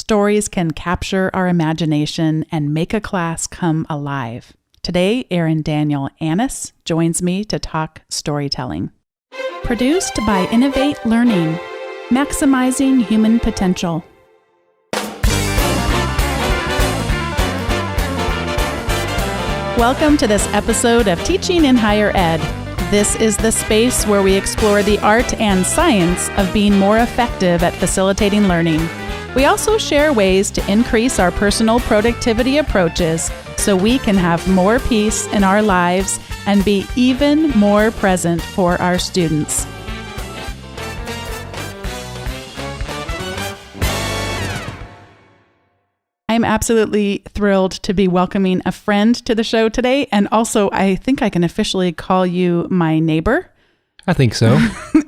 stories can capture our imagination and make a class come alive. Today, Erin Daniel Annis joins me to talk storytelling. Produced by Innovate Learning, maximizing human potential. Welcome to this episode of Teaching in Higher Ed. This is the space where we explore the art and science of being more effective at facilitating learning. We also share ways to increase our personal productivity approaches so we can have more peace in our lives and be even more present for our students. I'm absolutely thrilled to be welcoming a friend to the show today. And also, I think I can officially call you my neighbor. I think so.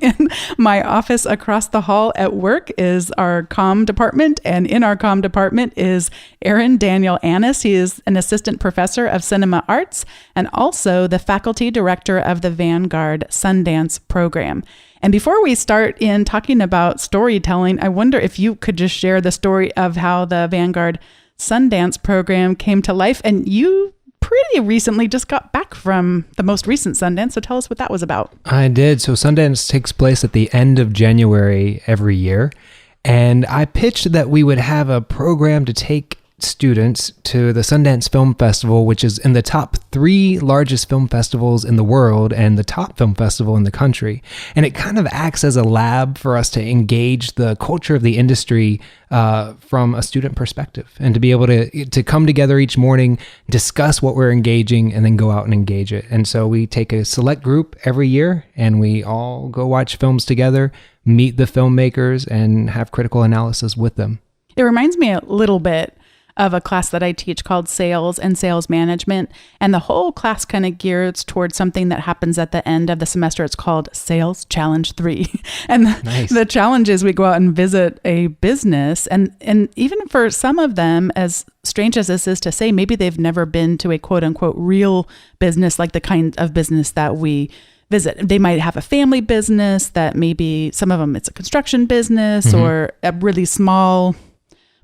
In my office across the hall at work is our comm department. And in our comm department is Erin Daniel Annis. He is an assistant professor of cinema arts and also the faculty director of the Vanguard Sundance program. And before we start in talking about storytelling, I wonder if you could just share the story of how the Vanguard Sundance program came to life. And you pretty recently just got back from the most recent Sundance. So tell us what that was about. I did. So Sundance takes place at the end of January every year. And I pitched that we would have a program to take students to the Sundance Film Festival, which is in the top 3 largest film festivals in the world and the top film festival in the country. And it kind of acts as a lab for us to engage the culture of the industry from a student perspective, and to be able to come together each morning, discuss what we're engaging, and then go out and engage it. And so we take a select group every year and we all go watch films together, meet the filmmakers, and have critical analysis with them. It reminds me a little bit of a class that I teach called Sales and Sales Management. And the whole class kind of gears towards something that happens at the end of the semester. It's called Sales Challenge 3. And the challenge is we go out and visit a business. And even for some of them, as strange as this is to say, maybe they've never been to a quote unquote real business, like the kind of business that we visit. They might have a family business that maybe some of them, it's a construction business or a really small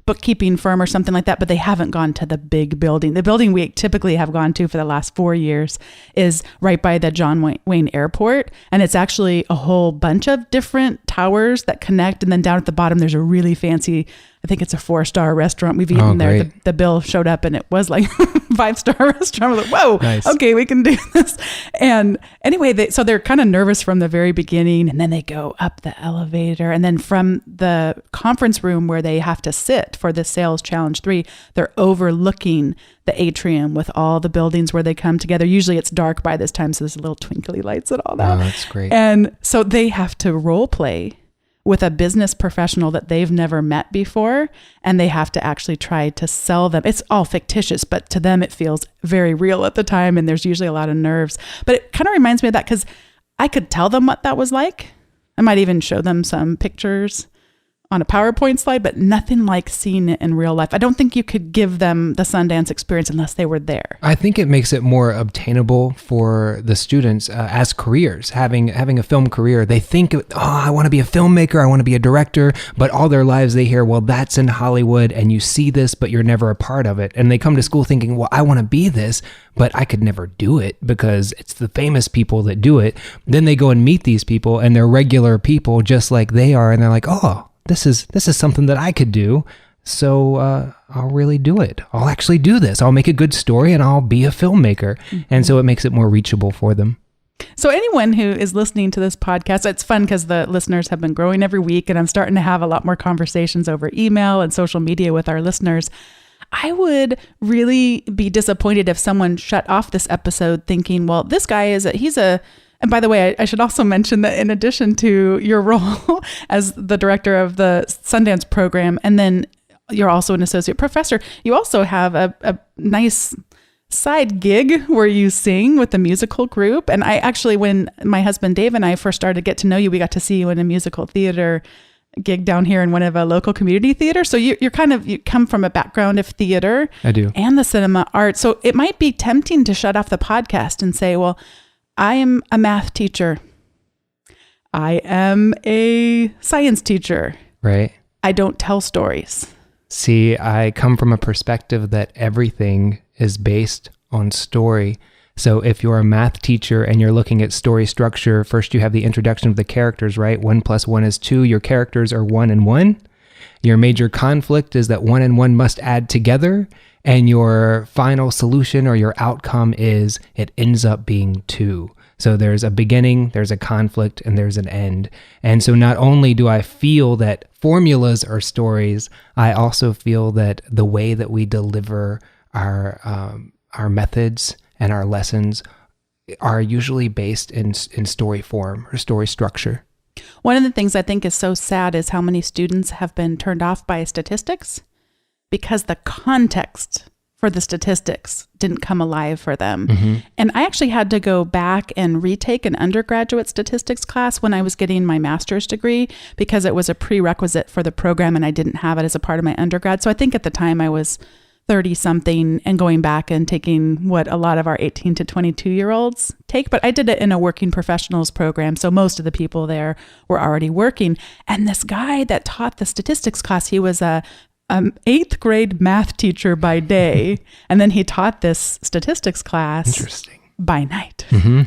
bookkeeping firm or something like that, but they haven't gone to the big building. The building we typically have gone to for the last 4 years is right by the John Wayne Airport. And it's actually a whole bunch of different towers that connect. And then down at the bottom, there's a really fancy, I think it's a 4-star restaurant. We've eaten there. The bill showed up and it was like 5-star restaurant. I was like, whoa, nice. Okay, we can do this. And anyway, so they're kind of nervous from the very beginning, and then they go up the elevator. And then from the conference room where they have to sit for the Sales Challenge 3, they're overlooking the atrium with all the buildings where they come together. Usually it's dark by this time, so there's little twinkly lights and all that. Oh, that's great. And so they have to role play with a business professional that they've never met before, and they have to actually try to sell them. It's all fictitious, but to them it feels very real at the time, and there's usually a lot of nerves. But it kind of reminds me of that because I could tell them what that was like. I might even show them some pictures on a PowerPoint slide, but nothing like seeing it in real life. I don't think you could give them the Sundance experience unless they were there. I think it makes it more obtainable for the students as careers. Having a film career, they think, I want to be a filmmaker, I want to be a director, but all their lives they hear, well, that's in Hollywood and you see this, but you're never a part of it. And they come to school thinking, well, I want to be this, but I could never do it because it's the famous people that do it. Then they go and meet these people and they're regular people just like they are. And they're like, oh, this is something that I could do, so I'll really do it. I'll actually do this. I'll make a good story and I'll be a filmmaker. And so it makes it more reachable for them. So anyone who is listening to this podcast, it's fun because the listeners have been growing every week, and I'm starting to have a lot more conversations over email and social media with our listeners. I would really be disappointed if someone shut off this episode thinking, well, this guy and by the way, I should also mention that in addition to your role as the director of the Sundance program, and then you're also an associate professor, you also have a nice side gig where you sing with the musical group. And I actually, when my husband Dave and I first started to get to know you, we got to see you in a musical theater gig down here in one of a local community theaters. So you come from a background of theater. I do. And the cinema art. So it might be tempting to shut off the podcast and say, well, I am a math teacher. I am a science teacher. Right. I don't tell stories. See, I come from a perspective that everything is based on story. So if you're a math teacher and you're looking at story structure, first you have the introduction of the characters, right? 1 + 1 is 2. Your characters are 1 and 1. Your major conflict is that 1 and 1 must add together. And your final solution or your outcome is it ends up being 2. So there's a beginning, there's a conflict, and there's an end. And so not only do I feel that formulas are stories, I also feel that the way that we deliver our methods and our lessons are usually based in story form or story structure. One of the things I think is so sad is how many students have been turned off by statistics because the context for the statistics didn't come alive for them. Mm-hmm. And I actually had to go back and retake an undergraduate statistics class when I was getting my master's degree because it was a prerequisite for the program and I didn't have it as a part of my undergrad. So I think at the time I was 30 something and going back and taking what a lot of our 18 to 22 year olds take, but I did it in a working professionals program. So most of the people there were already working. And this guy that taught the statistics class, he was a 8th grade math teacher by day. And then he taught this statistics class by night. Mm-hmm.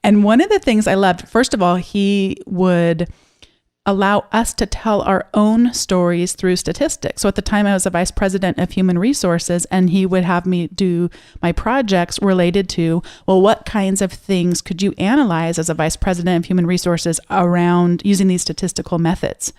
And one of the things I loved, first of all, he would allow us to tell our own stories through statistics. So at the time I was a vice president of human resources and he would have me do my projects related to, well, what kinds of things could you analyze as a vice president of human resources around using these statistical methods?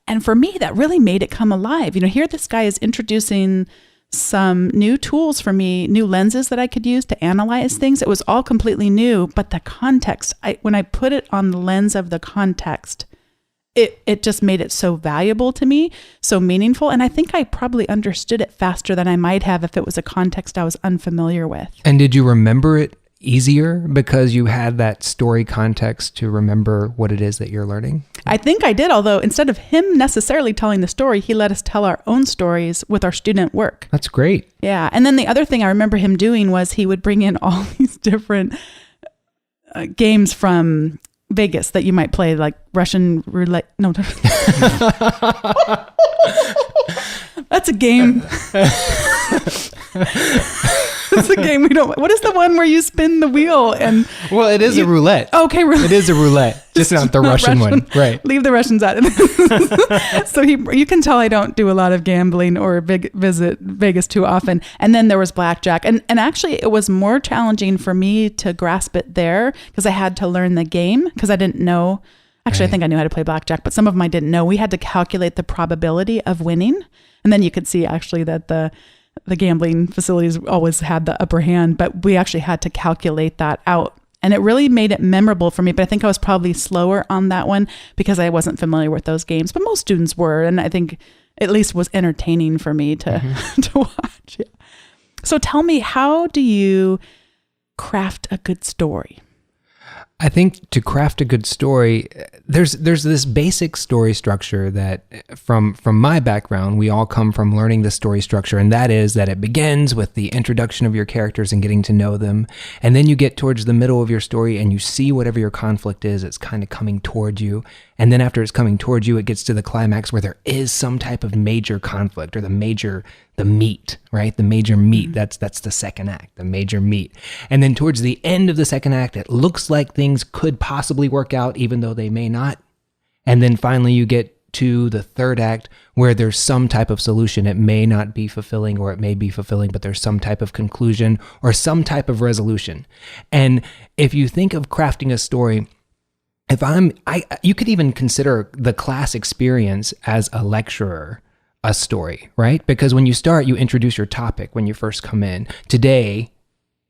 And for me, that really made it come alive. You know, here this guy is introducing some new tools for me, new lenses that I could use to analyze things. It was all completely new, but the context, when I put it on the lens of the context, it just made it so valuable to me, so meaningful. And I think I probably understood it faster than I might have if it was a context I was unfamiliar with. And did you remember it easier because you had that story context to remember what it is that you're learning? I think I did, although instead of him necessarily telling the story, he let us tell our own stories with our student work. That's great. Yeah. And then the other thing I remember him doing was he would bring in all these different games from Vegas that you might play, like Russian roulette. No. That's a game. It's a game we don't. What is the one where you spin the wheel and? Well, it is a roulette. Okay, roulette. It is a roulette, just not the Russian one, right? Leave the Russians out. So you can tell I don't do a lot of gambling or visit Vegas too often. And then there was blackjack, and actually it was more challenging for me to grasp it there because I had to learn the game because I didn't know. Actually, right. I think I knew how to play blackjack, but some of them I didn't know. We had to calculate the probability of winning, and then you could see actually that the gambling facilities always had the upper hand, but we actually had to calculate that out. And it really made it memorable for me, but I think I was probably slower on that one because I wasn't familiar with those games, but most students were. And I think at least was entertaining for me to, to watch. Yeah. So tell me, how do you craft a good story? I think to craft a good story, there's this basic story structure that from my background, we all come from learning the story structure. And that is that it begins with the introduction of your characters and getting to know them. And then you get towards the middle of your story and you see whatever your conflict is, it's kind of coming toward you. And then after it's coming towards you, it gets to the climax where there is some type of major conflict or the meat, right? The major meat, that's the second act, the major meat. And then towards the end of the second act, it looks like things could possibly work out, even though they may not. And then finally you get to the third act where there's some type of solution. It may not be fulfilling or it may be fulfilling, but there's some type of conclusion or some type of resolution. And if you think of crafting a story, you could even consider the class experience as a lecturer, a story, right? Because when you start, you introduce your topic when you first come in today,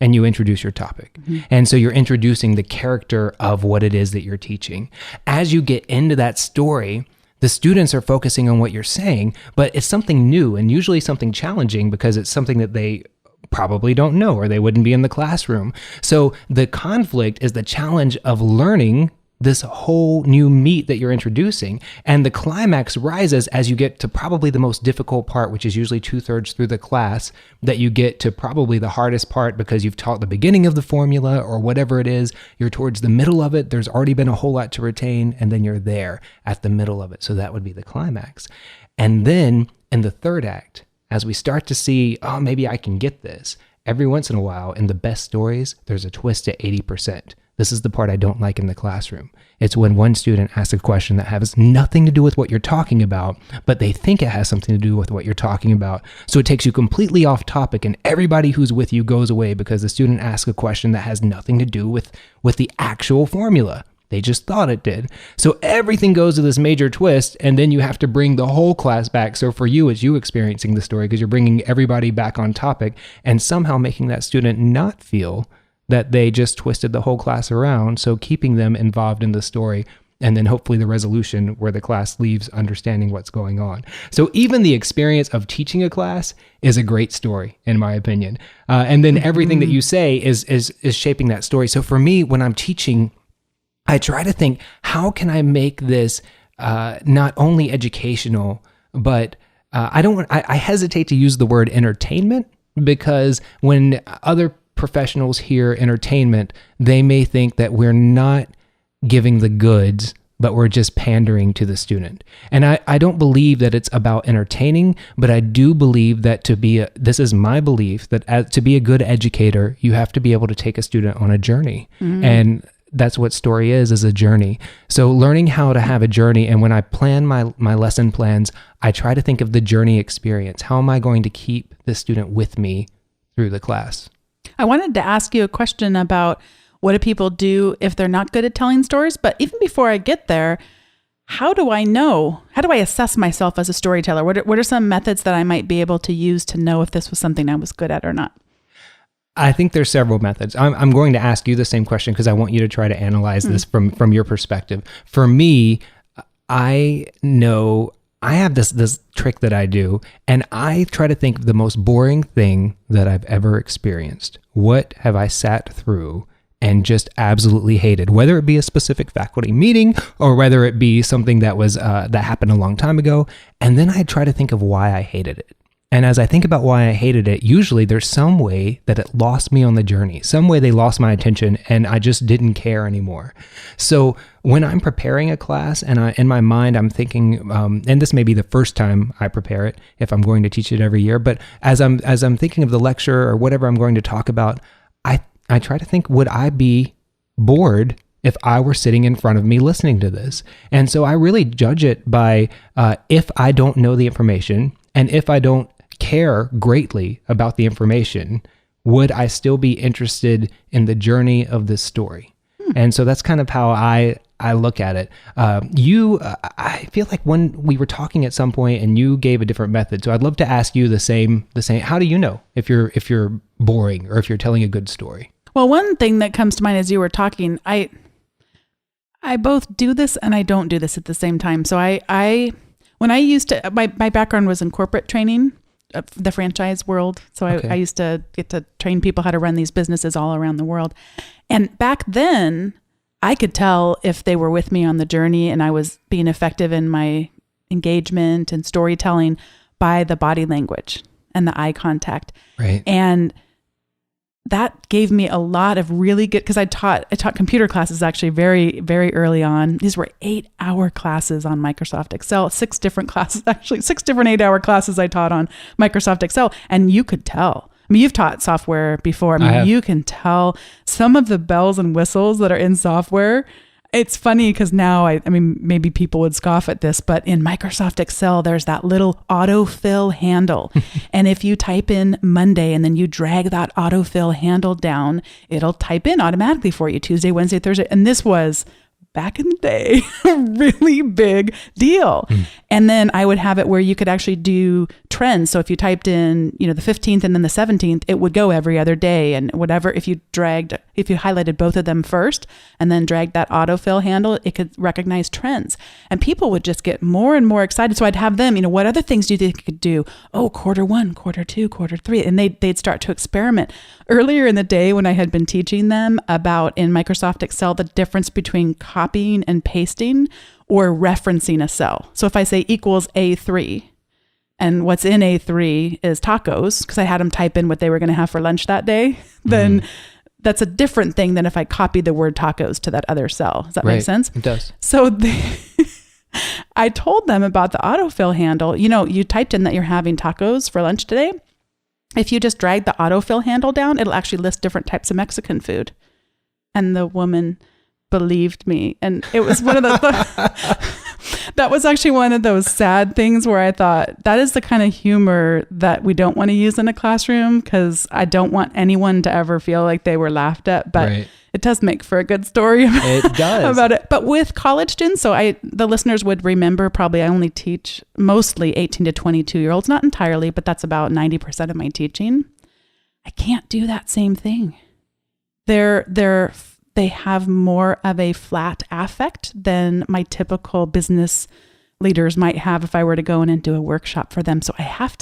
and you introduce your topic. Mm-hmm. And so you're introducing the character of what it is that you're teaching. As you get into that story, the students are focusing on what you're saying, but it's something new and usually something challenging because it's something that they probably don't know or they wouldn't be in the classroom. So the conflict is the challenge of learning this whole new meat that you're introducing. And the climax rises as you get to probably the most difficult part, which is usually 2/3 through the class, that you get to probably the hardest part because you've taught the beginning of the formula or whatever it is. You're towards the middle of it. There's already been a whole lot to retain. And then you're there at the middle of it. So that would be the climax. And then in the third act, as we start to see, oh, maybe I can get this, every once in a while, in the best stories, there's a twist at 80%. This is the part I don't like in the classroom. It's when one student asks a question that has nothing to do with what you're talking about, but they think it has something to do with what you're talking about. So it takes you completely off topic, and everybody who's with you goes away because the student asks a question that has nothing to do with the actual formula. They just thought it did. So everything goes to this major twist, and then you have to bring the whole class back. So for you, it's you experiencing the story because you're bringing everybody back on topic and somehow making that student not feel that they just twisted the whole class around. So keeping them involved in the story, and then hopefully the resolution where the class leaves understanding what's going on. So even the experience of teaching a class is a great story, in my opinion. And then everything that you say is shaping that story. So for me, when I'm teaching, I try to think, how can I make this not only educational, but I hesitate to use the word entertainment, because when other professionals hear entertainment, they may think that we're not giving the goods, but we're just pandering to the student. And I don't believe that it's about entertaining, but I do believe that this is my belief, that to be a good educator, you have to be able to take a student on a journey. Mm-hmm. And that's what story is a journey. So learning how to have a journey, and when I plan my lesson plans, I try to think of the journey experience. How am I going to keep the student with me through the class? I wanted to ask you a question about what do people do if they're not good at telling stories? But even before I get there, how do I know? How do I assess myself as a storyteller? What are some methods that I might be able to use to know if this was something I was good at or not? I think there's several methods. I'm going to ask you the same question because I want you to try to analyze this from your perspective. For me, I know I have this trick that I do, and I try to think of the most boring thing that I've ever experienced. What have I sat through and just absolutely hated, whether it be a specific faculty meeting or whether it be something that was that happened a long time ago. And then I try to think of why I hated it. And as I think about why I hated it, usually there's some way that it lost me on the journey, some way they lost my attention and I just didn't care anymore. So when I'm preparing a class and in my mind, I'm thinking, and this may be the first time I prepare it if I'm going to teach it every year, but as I'm thinking of the lecture or whatever I'm going to talk about, I try to think, would I be bored if I were sitting in front of me listening to this? And so I really judge it by if I don't know the information and if I don't care greatly about the information, would I still be interested in the journey of this story? And so that's kind of how I look at it. I feel like when we were talking at some point and you gave a different method. So I'd love to ask you the same. How do you know if you're boring or if you're telling a good story? Well, one thing that comes to mind as you were talking, I both do this and I don't do this at the same time. So when I used to, my background was in corporate training, the franchise world. So I used to get to train people how to run these businesses all around the world. And back then I could tell if they were with me on the journey and I was being effective in my engagement and storytelling by the body language and the eye contact. Right. And that gave me a lot of really good, because I taught computer classes actually very, very early on. These were 8-hour classes on Microsoft Excel, 6 different 8-hour classes I taught on Microsoft Excel. And you could tell. I mean, you've taught software before. I mean, you can tell some of the bells and whistles that are in software. It's funny because now, I mean, maybe people would scoff at this, but in Microsoft Excel, there's that little autofill handle. And if you type in Monday and then you drag that autofill handle down, it'll type in automatically for you Tuesday, Wednesday, Thursday. And this was back in the day, a really big deal. And then I would have it where you could actually do trends. So if you typed in, the 15th and then the 17th, it would go every other day and whatever. If you highlighted both of them first and then dragged that autofill handle, it could recognize trends. And people would just get more and more excited. So I'd have them, what other things do you think you could do? Oh, quarter 1, quarter 2, quarter 3. And they'd start to experiment. Earlier in the day when I had been teaching them about in Microsoft Excel, the difference between copying and pasting or referencing a cell. So if I say equals A3 and what's in A3 is tacos, because I had them type in what they were going to have for lunch that day, then that's a different thing than if I copied the word tacos to that other cell. Does that make sense? It does. So I told them about the autofill handle. You typed in that you're having tacos for lunch today. If you just drag the autofill handle down, it'll actually list different types of Mexican food. And the woman believed me. And it was one of that was actually one of those sad things where I thought that is the kind of humor that we don't want to use in a classroom, because I don't want anyone to ever feel like they were laughed at. But right. It does make for a good story about it. But with college students, the listeners would remember, probably I only teach mostly 18 to 22-year-olds, not entirely, but that's about 90% of my teaching. I can't do that same thing. They have more of a flat affect than my typical business leaders might have if I were to go in and do a workshop for them. So I have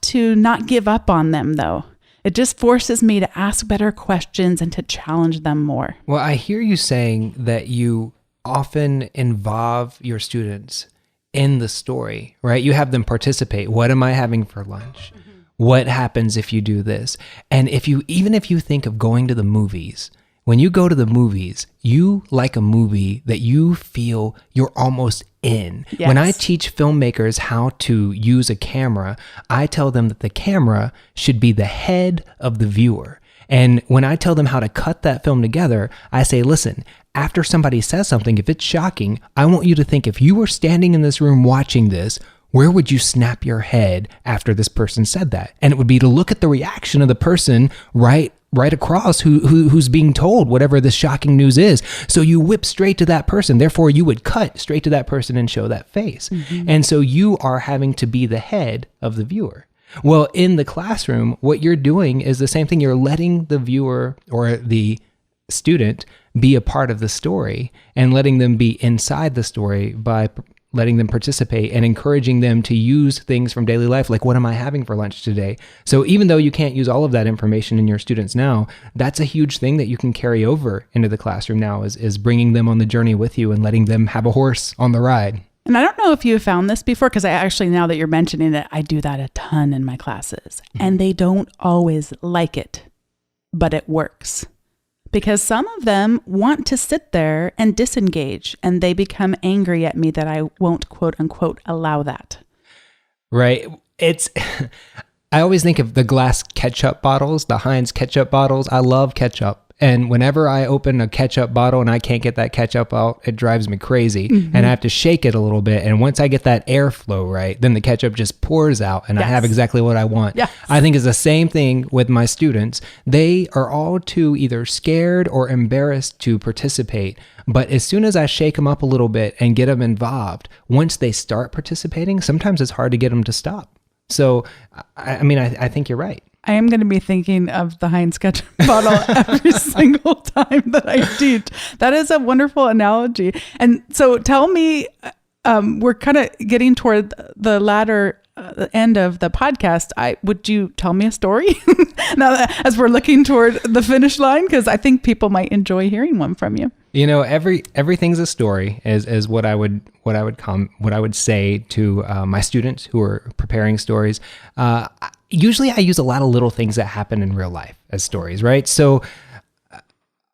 to not give up on them, though. It just forces me to ask better questions and to challenge them more. Well, I hear you saying that you often involve your students in the story, right? You have them participate. What am I having for lunch? Mm-hmm. What happens if you do this? And even if you think of going to the movies, when you go to the movies, you like a movie that you feel you're almost in. Yes. When I teach filmmakers how to use a camera, I tell them that the camera should be the head of the viewer. And when I tell them how to cut that film together, I say, listen, after somebody says something, if it's shocking, I want you to think, if you were standing in this room watching this, where would you snap your head after this person said that? And it would be to look at the reaction of the person right across who's being told whatever the shocking news is. So you whip straight to that person. Therefore, you would cut straight to that person and show that face. Mm-hmm. And so you are having to be the head of the viewer. Well, in the classroom, what you're doing is the same thing. You're letting the viewer or the student be a part of the story and letting them be inside the story by letting them participate and encouraging them to use things from daily life, like, what am I having for lunch today? So even though you can't use all of that information in your students now, that's a huge thing that you can carry over into the classroom now, is bringing them on the journey with you and letting them have a horse on the ride. And I don't know if you found this before, because I actually, now that you're mentioning it, I do that a ton in my classes. And they don't always like it, but it works. Because some of them want to sit there and disengage, and they become angry at me that I won't, quote unquote, allow that. Right. I always think of the glass ketchup bottles, the Heinz ketchup bottles. I love ketchup. And whenever I open a ketchup bottle and I can't get that ketchup out, it drives me crazy. Mm-hmm. And I have to shake it a little bit. And once I get that airflow right, then the ketchup just pours out and yes. I have exactly what I want. Yes. I think it's the same thing with my students. They are all too either scared or embarrassed to participate. But as soon as I shake them up a little bit and get them involved, once they start participating, sometimes it's hard to get them to stop. So, I think you're right. I am going to be thinking of the Heinz ketchup bottle every single time that I teach. That is a wonderful analogy. And so tell me, we're kind of getting toward the latter end of the podcast. Would you tell me a story now as we're looking toward the finish line? Because I think people might enjoy hearing one from you. You know, everything's a story is what I would say to my students who are preparing stories. Usually I use a lot of little things that happen in real life as stories, right? So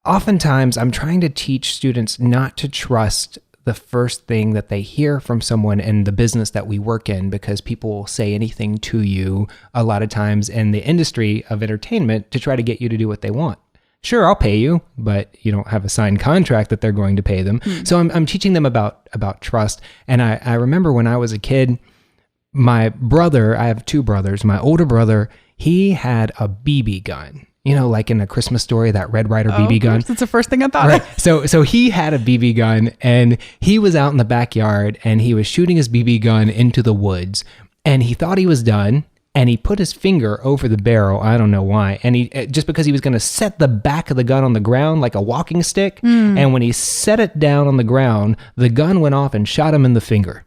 oftentimes I'm trying to teach students not to trust the first thing that they hear from someone in the business that we work in, because people will say anything to you a lot of times in the industry of entertainment to try to get you to do what they want. Sure, I'll pay you, but you don't have a signed contract that they're going to pay them. So I'm teaching them about trust. And I remember when I was a kid, my brother, I have two brothers, my older brother, he had a BB gun. You know, like in A Christmas Story, that Red Ryder BB gun. That's the first thing I thought of. So he had a BB gun, and he was out in the backyard, and he was shooting his BB gun into the woods, and he thought he was done, and he put his finger over the barrel. I don't know why. And he just because he was going to set the back of the gun on the ground like a walking stick, and when he set it down on the ground, the gun went off and shot him in the finger.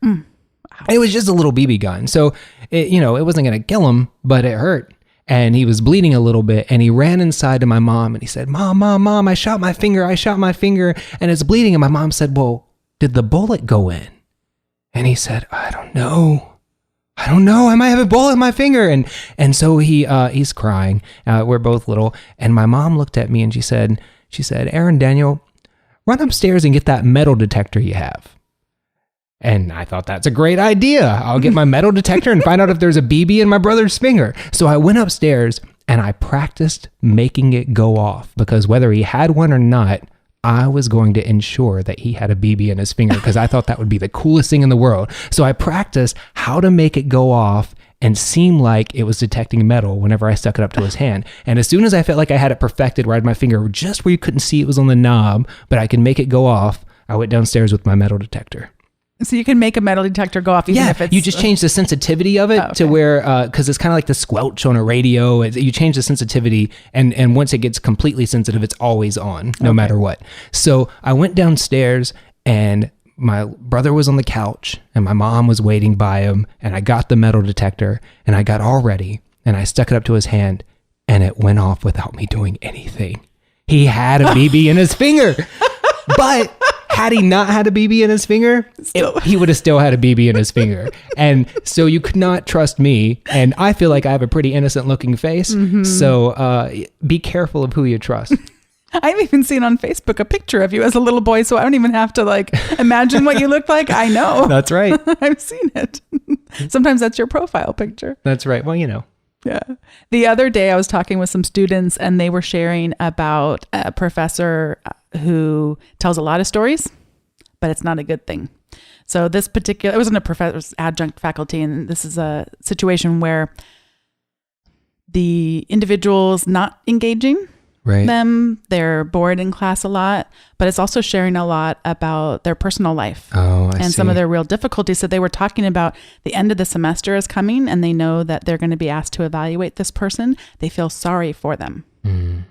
It was just a little BB gun. So, it wasn't going to kill him, but it hurt. And he was bleeding a little bit, and he ran inside to my mom and he said, Mom, I shot my finger and it's bleeding. And my mom said, well, did the bullet go in? And he said, I don't know. I might have a bullet in my finger. And so he's crying. We're both little. And my mom looked at me and she said, Aaron Daniel, run upstairs and get that metal detector you have. And I thought, that's a great idea. I'll get my metal detector and find out if there's a BB in my brother's finger. So I went upstairs and I practiced making it go off, because whether he had one or not, I was going to ensure that he had a BB in his finger, because I thought that would be the coolest thing in the world. So I practiced how to make it go off and seem like it was detecting metal whenever I stuck it up to his hand. And as soon as I felt like I had it perfected, where I had my finger just where you couldn't see it was on the knob, but I could make it go off, I went downstairs with my metal detector. So you can make a metal detector go off even if it's... you just change the sensitivity of it to where, because it's kind of like the squelch on a radio. You change the sensitivity, and once it gets completely sensitive, it's always on, no matter what. So I went downstairs, and my brother was on the couch, and my mom was waiting by him, and I got the metal detector, and I got all ready, and I stuck it up to his hand, and it went off without me doing anything. He had a BB in his finger, but... had he not had a BB in his finger, he would have still had a BB in his finger. And so you could not trust me. And I feel like I have a pretty innocent looking face. Mm-hmm. So be careful of who you trust. I've even seen on Facebook a picture of you as a little boy, so I don't even have to like imagine what you look like. I know. That's right. I've seen it. Sometimes that's your profile picture. That's right. Well, you know. Yeah. The other day I was talking with some students, and they were sharing about a professor who tells a lot of stories, but it's not a good thing. So this particular, it wasn't a professor's adjunct faculty, and this is a situation where the individual's not engaging them. They're bored in class a lot, but it's also sharing a lot about their personal life some of their real difficulties. So they were talking about the end of the semester is coming, and they know that they're going to be asked to evaluate this person. They feel sorry for them. Mm.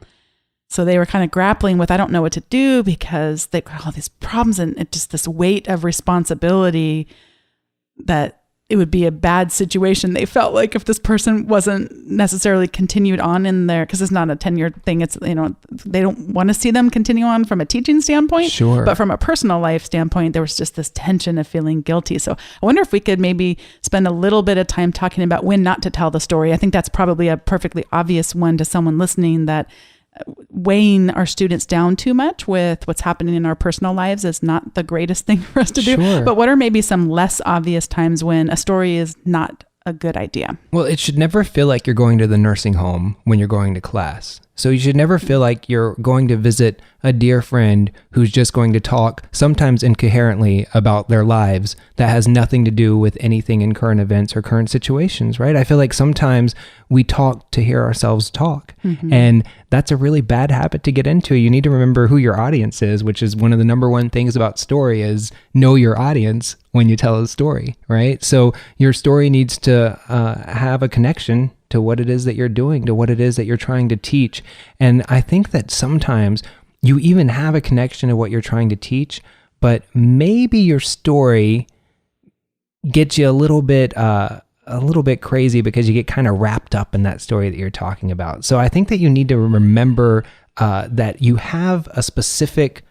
So they were kind of grappling with, I don't know what to do, because they've got all these problems and it just this weight of responsibility that it would be a bad situation. They felt like if this person wasn't necessarily continued on in there, because it's not a 10-year thing. It's, they don't want to see them continue on from a teaching standpoint. Sure. But from a personal life standpoint, there was just this tension of feeling guilty. So I wonder if we could maybe spend a little bit of time talking about when not to tell the story. I think that's probably a perfectly obvious one to someone listening, that weighing our students down too much with what's happening in our personal lives is not the greatest thing for us to do. Sure. But what are maybe some less obvious times when a story is not a good idea? Well, it should never feel like you're going to the nursing home when you're going to class. So you should never feel like you're going to visit a dear friend who's just going to talk, sometimes incoherently, about their lives that has nothing to do with anything in current events or current situations, right? I feel like sometimes we talk to hear ourselves talk. Mm-hmm. And that's a really bad habit to get into. You need to remember who your audience is, which is one of the number one things about story, is know your audience when you tell a story, right? So your story needs to have a connection to what it is that you're doing, to what it is that you're trying to teach. And I think that sometimes you even have a connection to what you're trying to teach, but maybe your story gets you a little bit crazy because you get kind of wrapped up in that story that you're talking about. So I think that you need to remember that you have a specific,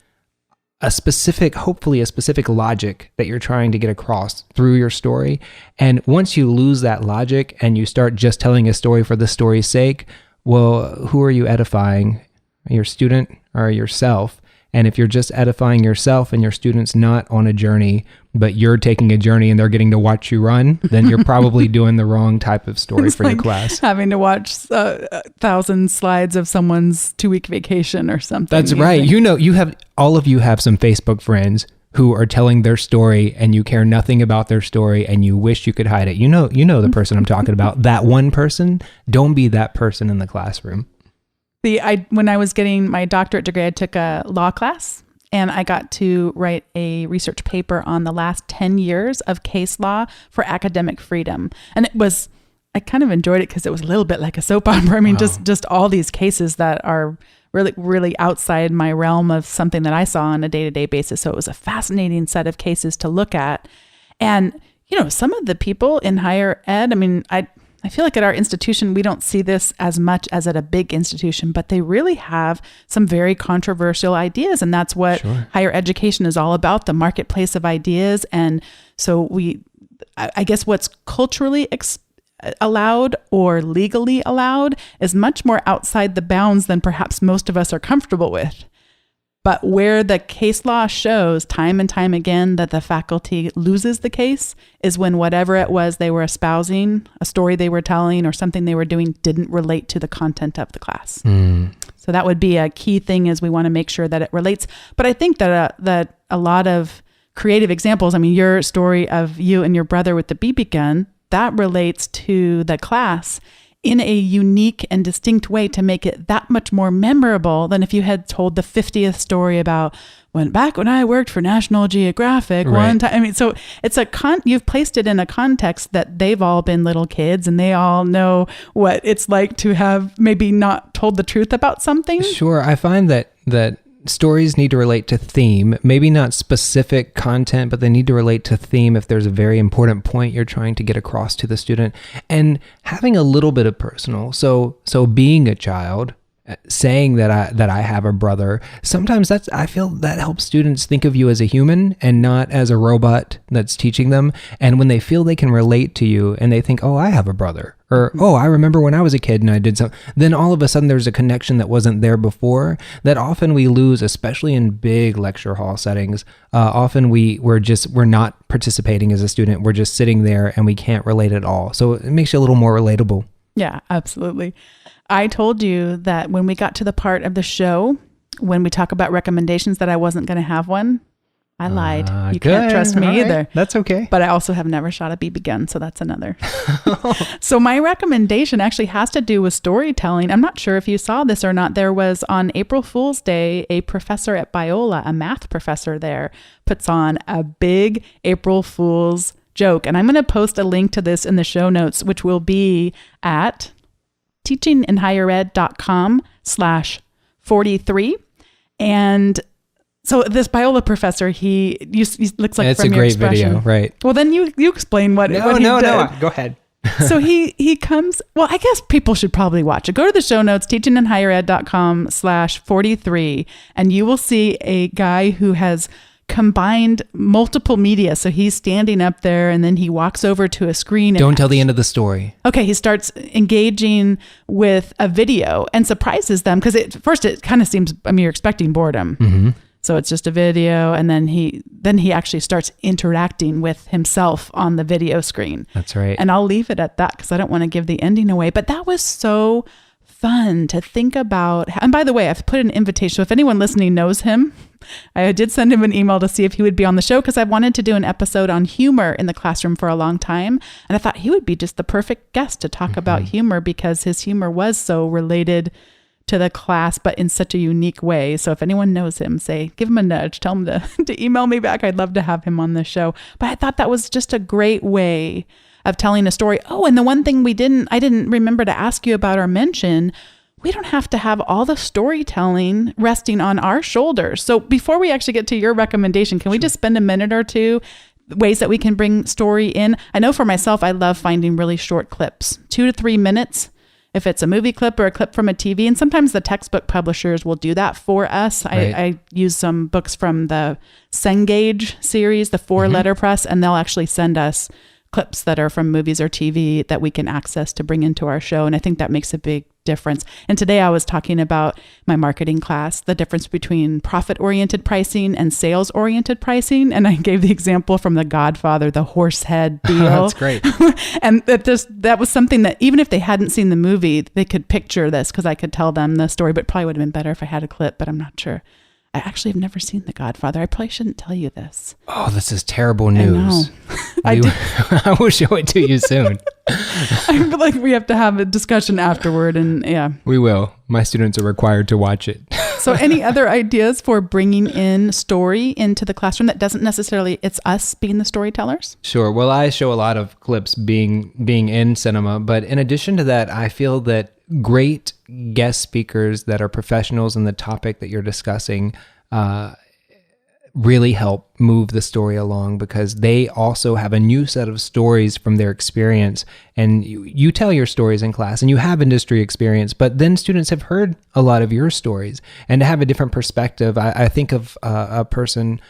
hopefully a specific logic that you're trying to get across through your story. And once you lose that logic and you start just telling a story for the story's sake, well, who are you edifying? Your student or yourself? And if you're just edifying yourself and your student's not on a journey, but you're taking a journey and they're getting to watch you run, then you're probably doing the wrong type of story for your class. Having to watch 1,000 slides of someone's 2-week vacation or something. That's right. All of you have some Facebook friends who are telling their story and you care nothing about their story and you wish you could hide it. You know the person I'm talking about. That one person. Don't be that person in the classroom. When I was getting my doctorate degree, I took a law class and I got to write a research paper on the last 10 years of case law for academic freedom. And I kind of enjoyed it because it was a little bit like a soap opera. I mean, wow. just all these cases that are really, really outside my realm of something that I saw on a day-to-day basis. So it was a fascinating set of cases to look at. And, some of the people in higher ed, I mean, I feel like at our institution, we don't see this as much as at a big institution, but they really have some very controversial ideas. And that's what higher education is all about, the marketplace of ideas. And so I guess what's culturally allowed or legally allowed is much more outside the bounds than perhaps most of us are comfortable with. But where the case law shows time and time again that the faculty loses the case is when whatever it was they were espousing, a story they were telling or something they were doing didn't relate to the content of the class. So that would be a key thing, is we want to make sure that it relates. But I think that a lot of creative examples, I mean, your story of you and your brother with the BB gun, that relates to the class in a unique and distinct way to make it that much more memorable than if you had told the 50th story about when I worked for National Geographic one time. I mean, so it's you've placed it in a context that they've all been little kids and they all know what it's like to have maybe not told the truth about something. Sure. I find that stories need to relate to theme, maybe not specific content, but they need to relate to theme if there's a very important point you're trying to get across to the student, and having a little bit of personal. So being a child, saying that I have a brother, sometimes I feel that helps students think of you as a human and not as a robot that's teaching them. And when they feel they can relate to you and they think, oh, I have a brother, or, oh, I remember when I was a kid and I did something, then all of a sudden there's a connection that wasn't there before that often we lose, especially in big lecture hall settings. Often we're not participating as a student. We're just sitting there and we can't relate at all. So it makes you a little more relatable. Yeah, absolutely. I told you that when we got to the part of the show, when we talk about recommendations, that I wasn't going to have one. I lied. You can't trust me either. That's okay. But I also have never shot a BB gun, so that's another. So my recommendation actually has to do with storytelling. I'm not sure if you saw this or not. There was on April Fool's Day, a professor at Biola, a math professor there, puts on a big April Fool's joke. And I'm going to post a link to this in the show notes, which will be at teachinginhighered.com/43. And so this Biola professor, he looks like, it's from a your great expression. video, right? Well, then you explain what he did. No, go ahead. So he comes, well, I guess people should probably watch it. Go to the show notes, teachinginhighered.com/43, and you will see a guy who has combined multiple media. So he's standing up there and then he walks over to a screen. Don't tell the end of the story. Okay. He starts engaging with a video and surprises them, because at first it kind of seems, I mean, you're expecting boredom. Mm-hmm. So it's just a video. And then he actually starts interacting with himself on the video screen. That's right. And I'll leave it at that because I don't want to give the ending away, but that was so fun to think about. And by the way, I've put an invitation. So if anyone listening knows him, I did send him an email to see if he would be on the show, because I wanted to do an episode on humor in the classroom for a long time. And I thought he would be just the perfect guest to talk about humor, because his humor was so related to the class, but in such a unique way. So if anyone knows him, give him a nudge, tell him to email me back. I'd love to have him on the show. But I thought that was just a great way of telling a story. Oh, and the one thing I didn't remember to ask you about or mention, we don't have to have all the storytelling resting on our shoulders. So before we actually get to your recommendation, can we just spend a minute or two ways that we can bring story in? I know for myself, I love finding really short clips, 2 to 3 minutes. If it's a movie clip or a clip from a TV, and sometimes the textbook publishers will do that for us. Right. I use some books from the Cengage series, the 4 letterpress, and they'll actually send us clips that are from movies or TV that we can access to bring into our show. And I think that makes a big difference. And today I was talking about my marketing class, the difference between profit-oriented pricing and sales-oriented pricing. And I gave the example from The Godfather, the horse head deal. That's great. And that was something that even if they hadn't seen the movie, they could picture this, because I could tell them the story, but it probably would have been better if I had a clip, but I'm not sure. I actually have never seen The Godfather. I probably shouldn't tell you this. Oh, this is terrible news. I know. I will show it to you soon. I feel like we have to have a discussion afterward, and yeah. We will. My students are required to watch it. So any other ideas for bringing in story into the classroom that doesn't necessarily, it's us being the storytellers? Sure. Well, I show a lot of clips being in cinema, but in addition to that, I feel that great guest speakers that are professionals in the topic that you're discussing really help move the story along, because they also have a new set of stories from their experience. And you tell your stories in class and you have industry experience, but then students have heard a lot of your stories, and to have a different perspective. I think of a person,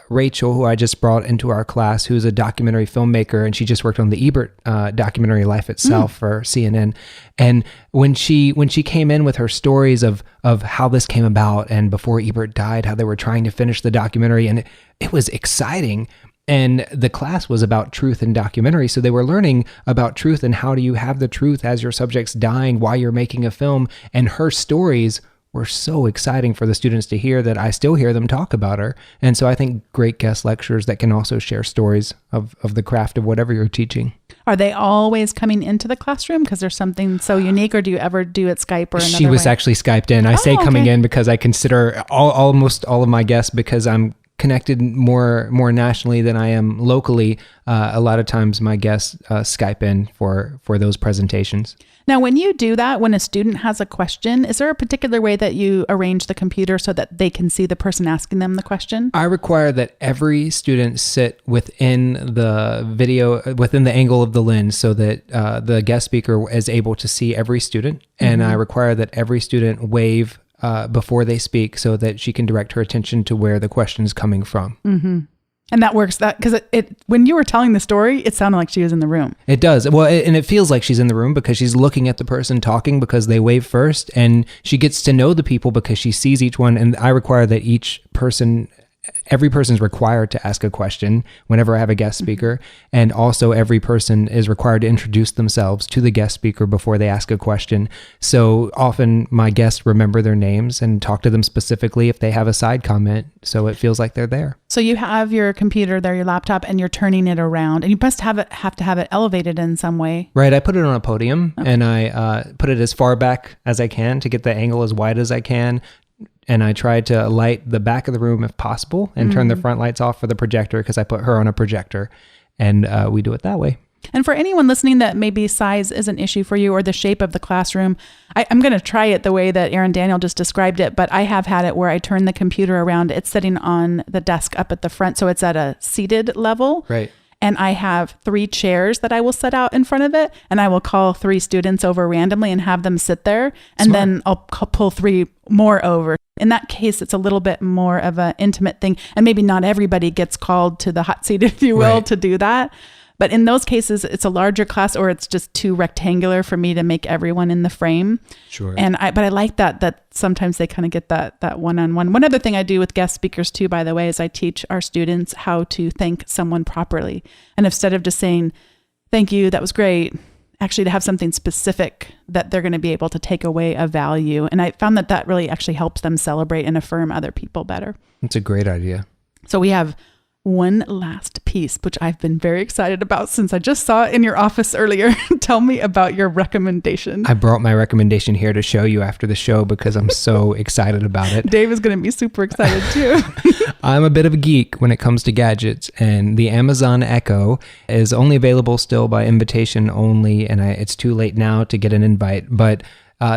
Rachel, who I just brought into our class, who's a documentary filmmaker, and she just worked on the Ebert documentary Life Itself for CNN. And when she came in with her stories of how this came about, and before Ebert died, how they were trying to finish the documentary, and it was exciting. And the class was about truth in documentary. So they were learning about truth and how do you have the truth as your subject's dying while you're making a film. And her stories were so exciting for the students to hear that I still hear them talk about her. And so I think great guest lecturers that can also share stories of the craft of whatever you're teaching. Are they always coming into the classroom because there's something so unique, or do you ever do it Skype or another She was way? actually Skyped in. I say coming in because I consider almost all of my guests, because I'm connected more nationally than I am locally. A lot of times my guests Skype in for those presentations. Now, when you do that, when a student has a question, is there a particular way that you arrange the computer so that they can see the person asking them the question? I require that every student sit within the video, within the angle of the lens, so that the guest speaker is able to see every student. And I require that every student wave before they speak, so that she can direct her attention to where the question is coming from. Mm-hmm. And that works, that because it when you were telling the story, it sounded like she was in the room. It does. Well, and it feels like she's in the room because she's looking at the person talking, because they wave first, and she gets to know the people because she sees each one. And I require that every person is required to ask a question whenever I have a guest speaker. And also every person is required to introduce themselves to the guest speaker before they ask a question. So often my guests remember their names and talk to them specifically if they have a side comment, so it feels like they're there. So you have your computer there, your laptop, and you're turning it around, and you must have to have it elevated in some way. Right. I put it on a podium, and I put it as far back as I can to get the angle as wide as I can. And I try to light the back of the room if possible, and turn the front lights off for the projector, because I put her on a projector, and we do it that way. And for anyone listening that maybe size is an issue for you, or the shape of the classroom, I'm going to try it the way that Aaron Daniel just described it, but I have had it where I turn the computer around. It's sitting on the desk up at the front, so it's at a seated level. Right. And I have 3 chairs that I will set out in front of it, and I will call 3 students over randomly and have them sit there, and then I'll pull 3 more over. In that case, it's a little bit more of an intimate thing, and maybe not everybody gets called to the hot seat, if you will, to do that. But in those cases, it's a larger class, or it's just too rectangular for me to make everyone in the frame. Sure. But I like that sometimes they kind of get that one-on-one. One other thing I do with guest speakers too, by the way, is I teach our students how to thank someone properly. And instead of just saying, thank you, that was great, actually to have something specific that they're going to be able to take away a value. And I found that really actually helps them celebrate and affirm other people better. That's a great idea. So we have one last piece, which I've been very excited about since I just saw it in your office earlier. Tell me about your recommendation. I brought my recommendation here to show you after the show because I'm so excited about it. Dave is going to be super excited too. I'm a bit of a geek when it comes to gadgets, and the Amazon Echo is only available still by invitation only, and it's too late now to get an invite, but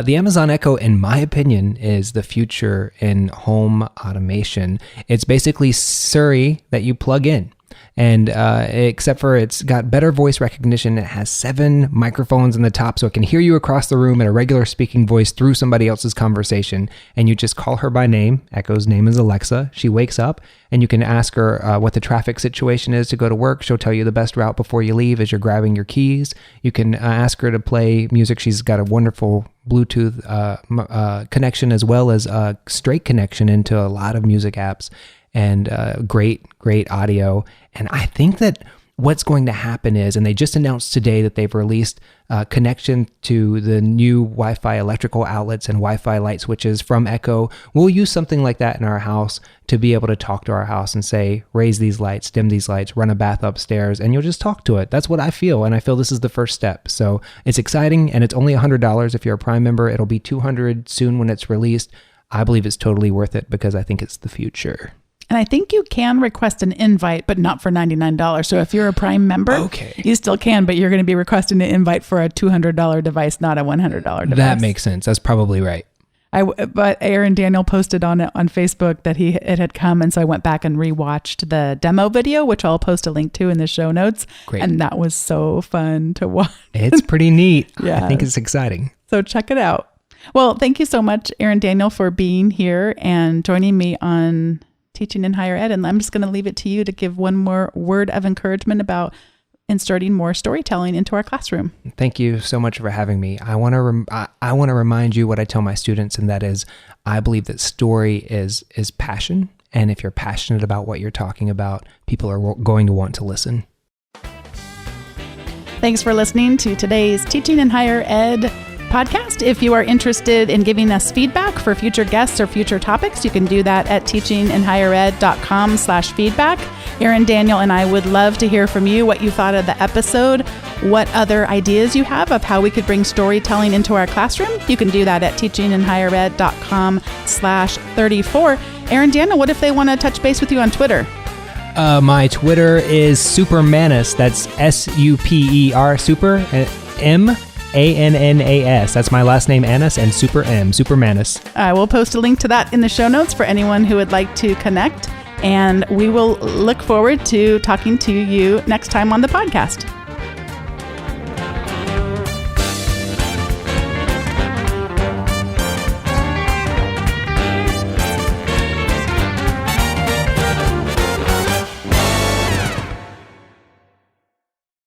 the Amazon Echo, in my opinion, is the future in home automation. It's basically Siri that you plug in. And except for it's got better voice recognition, it has 7 microphones in the top, so it can hear you across the room in a regular speaking voice through somebody else's conversation. And you just call her by name. Echo's name is Alexa. She wakes up, and you can ask her what the traffic situation is to go to work. She'll tell you the best route before you leave as you're grabbing your keys. You can ask her to play music. She's got a wonderful Bluetooth connection, as well as a straight connection into a lot of music apps, and great audio. And I think that what's going to happen is, and they just announced today that they've released connection to the new Wi-Fi electrical outlets and Wi-Fi light switches from Echo. We'll use something like that in our house to be able to talk to our house and say, raise these lights, dim these lights, run a bath upstairs, and you'll just talk to it. That's what I feel, and I feel this is the first step. So it's exciting, and it's only $100 if you're a Prime member. It'll be $200 soon when it's released. I believe it's totally worth it because I think it's the future. And I think you can request an invite, but not for $99. So if you're a Prime member, you still can, but you're going to be requesting an invite for a $200 device, not a $100 device. That makes sense. That's probably right. But Aaron Daniel posted on it on Facebook that it had come, and so I went back and rewatched the demo video, which I'll post a link to in the show notes. Great. And that was so fun to watch. It's pretty neat. Yeah. I think it's exciting. So check it out. Well, thank you so much, Aaron Daniel, for being here and joining me on Teaching in Higher Ed. And I'm just going to leave it to you to give one more word of encouragement about inserting more storytelling into our classroom. Thank you so much for having me. I want to remind you what I tell my students, and that is, I believe that story is passion, and if you're passionate about what you're talking about, people are going to want to listen. Thanks for listening to today's Teaching in Higher Ed podcast. If you are interested in giving us feedback for future guests or future topics, you can do that at teachinginhighered.com/feedback. Aaron Daniel and I would love to hear from you, what you thought of the episode, what other ideas you have of how we could bring storytelling into our classroom. You can do that at teachinginhighered.com/34. Aaron Daniel, what if they want to touch base with you on Twitter? My Twitter is Supermanus. That's SUPER, Super, MANNAS. That's my last name, Annas, and Supermanus. I will post a link to that in the show notes for anyone who would like to connect. And we will look forward to talking to you next time on the podcast.